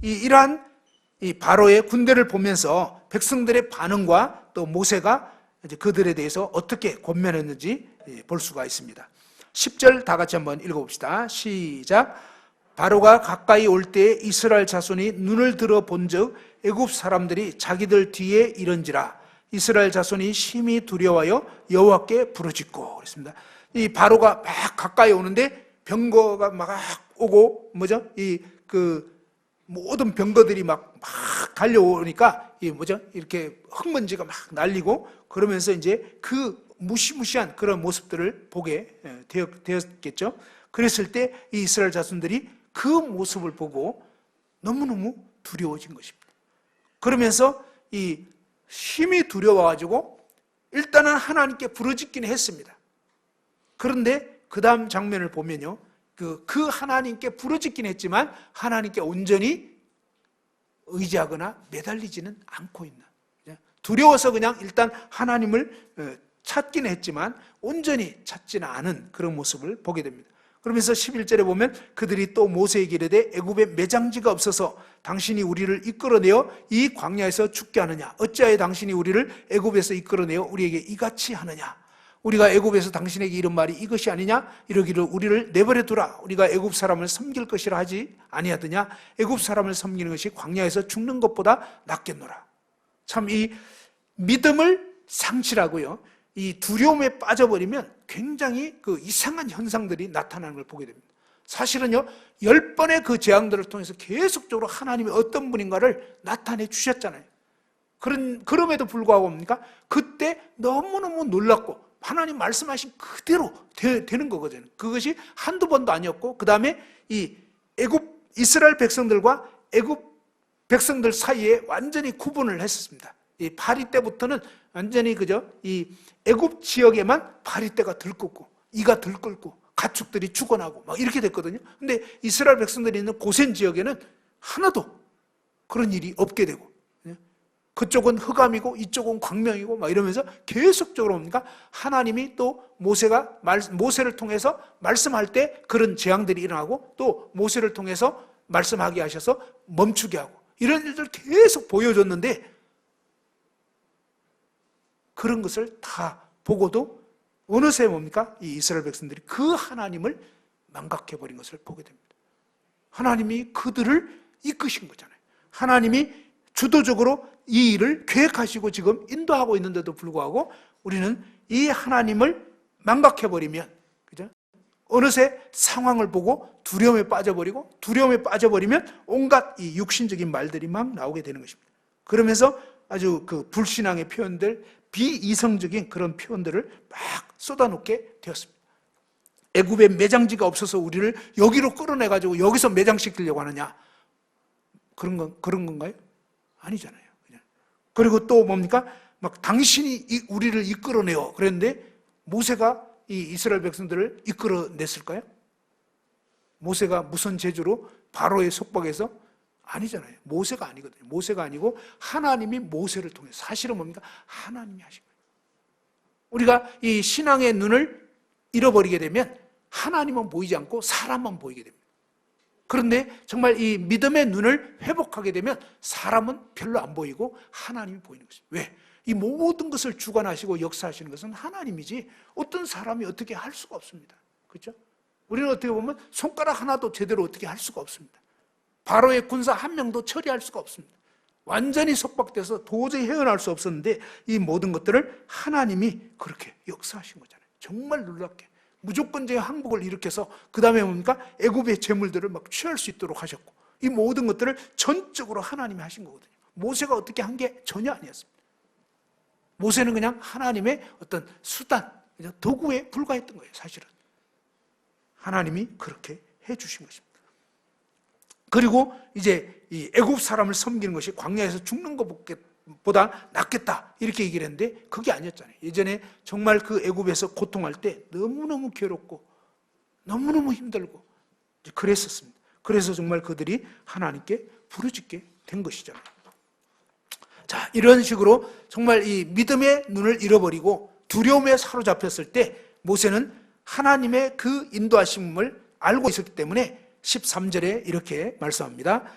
이러한 이 바로의 군대를 보면서 백성들의 반응과 또 모세가 이제 그들에 대해서 어떻게 권면했는지 볼 수가 있습니다. 10절 다 같이 한번 읽어봅시다. 시작. 바로가 가까이 올 때 이스라엘 자손이 눈을 들어 본즉 애굽 사람들이 자기들 뒤에 이른지라 이스라엘 자손이 심히 두려워하여 여호와께 부르짖고 그랬습니다. 이 바로가 막 가까이 오는데 병거가 막 오고 이 모든 병거들이 막 달려오니까 이렇게 흙먼지가 막 날리고 그러면서 이제 그 무시무시한 그런 모습들을 보게 되었겠죠. 그랬을 때 이 이스라엘 자손들이 그 모습을 보고 너무너무 두려워진 것입니다. 그러면서 이 힘이 두려워가지고 일단은 하나님께 부르짖기는 했습니다. 그런데 그 다음 장면을 보면요, 그 하나님께 부르짖기는 했지만 하나님께 온전히 의지하거나 매달리지는 않고 있는, 두려워서 그냥 일단 하나님을 찾기는 했지만 온전히 찾지는 않은 그런 모습을 보게 됩니다. 그러면서 11절에 보면 그들이 또 모세에게 이르되 애굽에 매장지가 없어서 당신이 우리를 이끌어내어 이 광야에서 죽게 하느냐? 어찌하여 당신이 우리를 애굽에서 이끌어내어 우리에게 이같이 하느냐? 우리가 애굽에서 당신에게 이런 말이 이것이 아니냐? 이러기를 우리를 내버려 두라. 우리가 애굽 사람을 섬길 것이라 하지 아니하더냐? 애굽 사람을 섬기는 것이 광야에서 죽는 것보다 낫겠노라. 참 이 믿음을 상실하고요, 이 두려움에 빠져버리면 굉장히 그 이상한 현상들이 나타나는 걸 보게 됩니다. 사실은요, 10번의 그 재앙들을 통해서 계속적으로 하나님이 어떤 분인가를 나타내 주셨잖아요. 그럼에도 불구하고 뭡니까? 그때 너무너무 놀랐고 하나님 말씀하신 그대로 되는 거거든요. 그것이 한두 번도 아니었고, 그 다음에 이 이스라엘 백성들과 애굽 백성들 사이에 완전히 구분을 했었습니다. 이 파리 때부터는 완전히 이 애굽 지역에만 파리 때가 들끓고 이가 들끓고 가축들이 죽어나고 막 이렇게 됐거든요. 근데 이스라엘 백성들이 있는 고센 지역에는 하나도 그런 일이 없게 되고, 그쪽은 흑암이고 이쪽은 광명이고 막 이러면서 계속적으로 뭡니까? 하나님이 또 모세를 통해서 말씀할 때 그런 재앙들이 일어나고 또 모세를 통해서 말씀하게 하셔서 멈추게 하고 이런 일들을 계속 보여줬는데, 그런 것을 다 보고도 어느새 뭡니까? 이 이스라엘 백성들이 그 하나님을 망각해버린 것을 보게 됩니다. 하나님이 그들을 이끄신 거잖아요. 하나님이 주도적으로 이 일을 계획하시고 지금 인도하고 있는데도 불구하고 우리는 이 하나님을 망각해버리면, 그죠? 어느새 상황을 보고 두려움에 빠져버리면 온갖 이 육신적인 말들이 막 나오게 되는 것입니다. 그러면서 아주 그 불신앙의 표현들, 비이성적인 그런 표현들을 막 쏟아놓게 되었습니다. 애굽에 매장지가 없어서 우리를 여기로 끌어내가지고 여기서 매장시키려고 하느냐? 그런 건가요? 아니잖아요. 그냥. 그리고 또 뭡니까? 막 당신이 우리를 이끌어내요. 그랬는데 모세가 이 이스라엘 백성들을 이끌어냈을까요? 모세가 무슨 재주로 바로의 속박에서? 아니잖아요. 모세가 아니거든요. 모세가 아니고 하나님이 모세를 통해, 사실은 뭡니까? 하나님이 하신 거예요. 우리가 이 신앙의 눈을 잃어버리게 되면 하나님은 보이지 않고 사람만 보이게 됩니다. 그런데 정말 이 믿음의 눈을 회복하게 되면 사람은 별로 안 보이고 하나님이 보이는 것입니다. 왜? 이 모든 것을 주관하시고 역사하시는 것은 하나님이지 어떤 사람이 어떻게 할 수가 없습니다. 그렇죠? 우리는 어떻게 보면 손가락 하나도 제대로 어떻게 할 수가 없습니다. 바로의 군사 한 명도 처리할 수가 없습니다. 완전히 속박돼서 도저히 헤어날 수 없었는데 이 모든 것들을 하나님이 그렇게 역사하신 거잖아요. 정말 놀랍게 무조건적인 항복을 일으켜서 그 다음에 뭡니까? 애굽의 재물들을 막 취할 수 있도록 하셨고, 이 모든 것들을 전적으로 하나님이 하신 거거든요. 모세가 어떻게 한 게 전혀 아니었습니다. 모세는 그냥 하나님의 어떤 수단, 그냥 도구에 불과했던 거예요. 사실은 하나님이 그렇게 해주신 것입니다. 그리고 이제 이 애굽 사람을 섬기는 것이 광야에서 죽는 것보다 낫겠다 이렇게 얘기를 했는데 그게 아니었잖아요. 예전에 정말 그 애굽에서 고통할 때 너무너무 괴롭고 너무너무 힘들고 그랬었습니다. 그래서 정말 그들이 하나님께 부르짖게 된 것이잖아요. 자, 이런 식으로 정말 이 믿음의 눈을 잃어버리고 두려움에 사로잡혔을 때 모세는 하나님의 그 인도하심을 알고 있었기 때문에 13절에 이렇게 말씀합니다.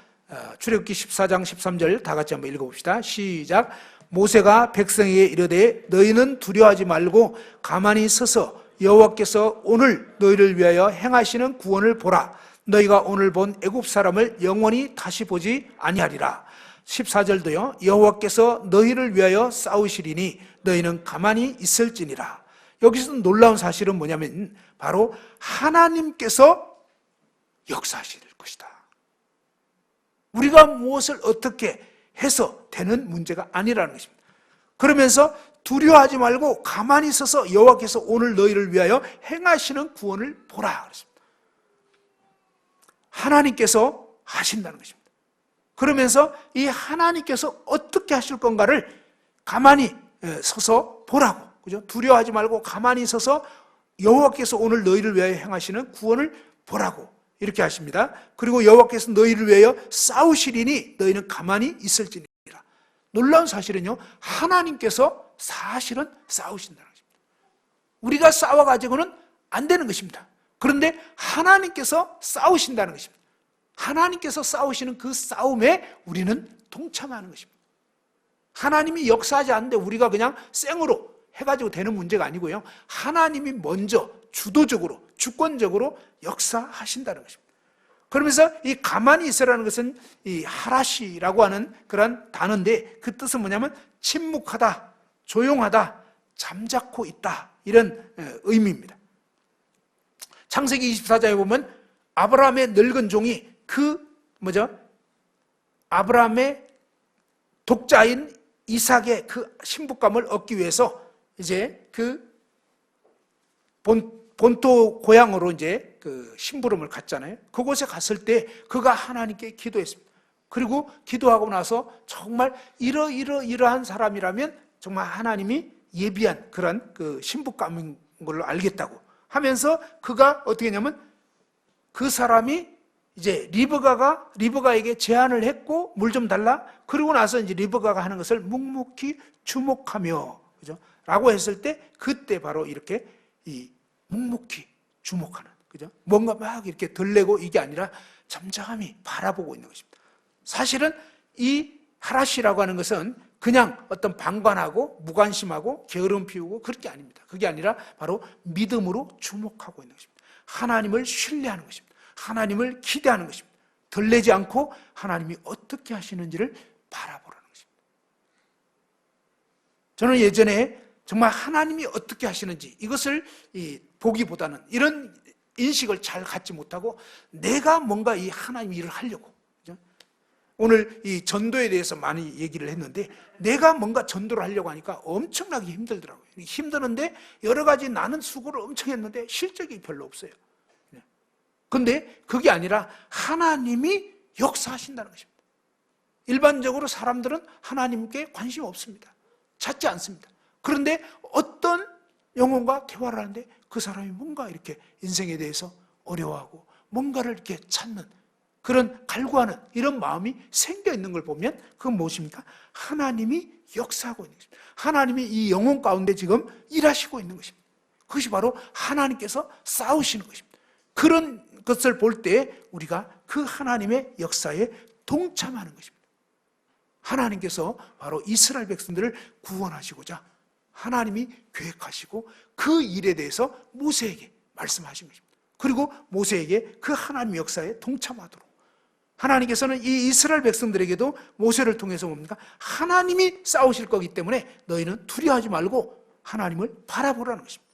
출애굽기 14장 13절 다 같이 한번 읽어봅시다. 시작. 모세가 백성에게 이르되 너희는 두려워하지 말고 가만히 서서 여호와께서 오늘 너희를 위하여 행하시는 구원을 보라. 너희가 오늘 본 애굽 사람을 영원히 다시 보지 아니하리라. 14절도요. 여호와께서 너희를 위하여 싸우시리니 너희는 가만히 있을지니라. 여기서 놀라운 사실은 뭐냐면 바로 하나님께서 역사하실 것이다. 우리가 무엇을 어떻게 해서 되는 문제가 아니라는 것입니다. 그러면서 두려워하지 말고 가만히 서서 여호와께서 오늘 너희를 위하여 행하시는 구원을 보라 그랬습니다. 하나님께서 하신다는 것입니다. 그러면서 이 하나님께서 어떻게 하실 건가를 가만히 서서 보라고, 그죠? 두려워하지 말고 가만히 서서 여호와께서 오늘 너희를 위하여 행하시는 구원을 보라고 이렇게 하십니다. 그리고 여호와께서 너희를 위하여 싸우시리니 너희는 가만히 있을지니라. 놀라운 사실은요, 하나님께서 사실은 싸우신다는 것입니다. 우리가 싸워가지고는 안 되는 것입니다. 그런데 하나님께서 싸우신다는 것입니다. 하나님께서 싸우시는 그 싸움에 우리는 동참하는 것입니다. 하나님이 역사하지 않는데 우리가 그냥 생으로 해가지고 되는 문제가 아니고요, 하나님이 먼저 주도적으로 주권적으로 역사하신다는 것입니다. 그러면서 이 가만히 있으라는 것은 이 하라시라고 하는 그런 단어인데 그 뜻은 뭐냐면 침묵하다, 조용하다, 잠자코 있다, 이런 의미입니다. 창세기 24장에 보면 아브라함의 늙은 종이 아브라함의 독자인 이삭의 그 신부감을 얻기 위해서 이제 그 본토 고향으로 이제 그 심부름을 갔잖아요. 그곳에 갔을 때 그가 하나님께 기도했습니다. 그리고 기도하고 나서 정말 이러한 사람이라면 정말 하나님이 예비한 그런 그 신부감인 걸로 알겠다고 하면서 그가 어떻게 했냐면 그 사람이 이제 리브가에게 제안을 했고 물 좀 달라. 그러고 나서 이제 리브가가 하는 것을 묵묵히 주목하며, 그죠? 라고 했을 때 그때 바로 이렇게 이 묵묵히 주목하는, 그죠? 뭔가 막 이렇게 들레고 이게 아니라 잠잠히 바라보고 있는 것입니다. 사실은 이 하라시라고 하는 것은 그냥 어떤 방관하고 무관심하고 게으름 피우고 그럴 게 아닙니다. 그게 아니라 바로 믿음으로 주목하고 있는 것입니다. 하나님을 신뢰하는 것입니다. 하나님을 기대하는 것입니다. 들레지 않고 하나님이 어떻게 하시는지를 바라보라는 것입니다. 저는 예전에 정말 하나님이 어떻게 하시는지 이것을 보기보다는 이런 인식을 잘 갖지 못하고 내가 뭔가 이 하나님 일을 하려고, 그죠? 오늘 이 전도에 대해서 많이 얘기를 했는데 내가 뭔가 전도를 하려고 하니까 엄청나게 힘들더라고요. 힘드는데 여러 가지 나는 수고를 엄청 했는데 실적이 별로 없어요. 근데 그게 아니라 하나님이 역사하신다는 것입니다. 일반적으로 사람들은 하나님께 관심이 없습니다. 찾지 않습니다. 그런데 어떤 영혼과 대화를 하는데 그 사람이 뭔가 이렇게 인생에 대해서 어려워하고 뭔가를 이렇게 찾는 그런 갈구하는 이런 마음이 생겨 있는 걸 보면 그건 무엇입니까? 하나님이 역사하고 있는 것입니다. 하나님이 이 영혼 가운데 지금 일하시고 있는 것입니다. 그것이 바로 하나님께서 싸우시는 것입니다. 그런 것을 볼 때 우리가 그 하나님의 역사에 동참하는 것입니다. 하나님께서 바로 이스라엘 백성들을 구원하시고자 하나님이 계획하시고 그 일에 대해서 모세에게 말씀하신 것입니다. 그리고 모세에게 그 하나님의 역사에 동참하도록 하나님께서는 이 이스라엘 백성들에게도 모세를 통해서 뭡니까? 하나님이 싸우실 거기 때문에 너희는 두려워하지 말고 하나님을 바라보라는 것입니다.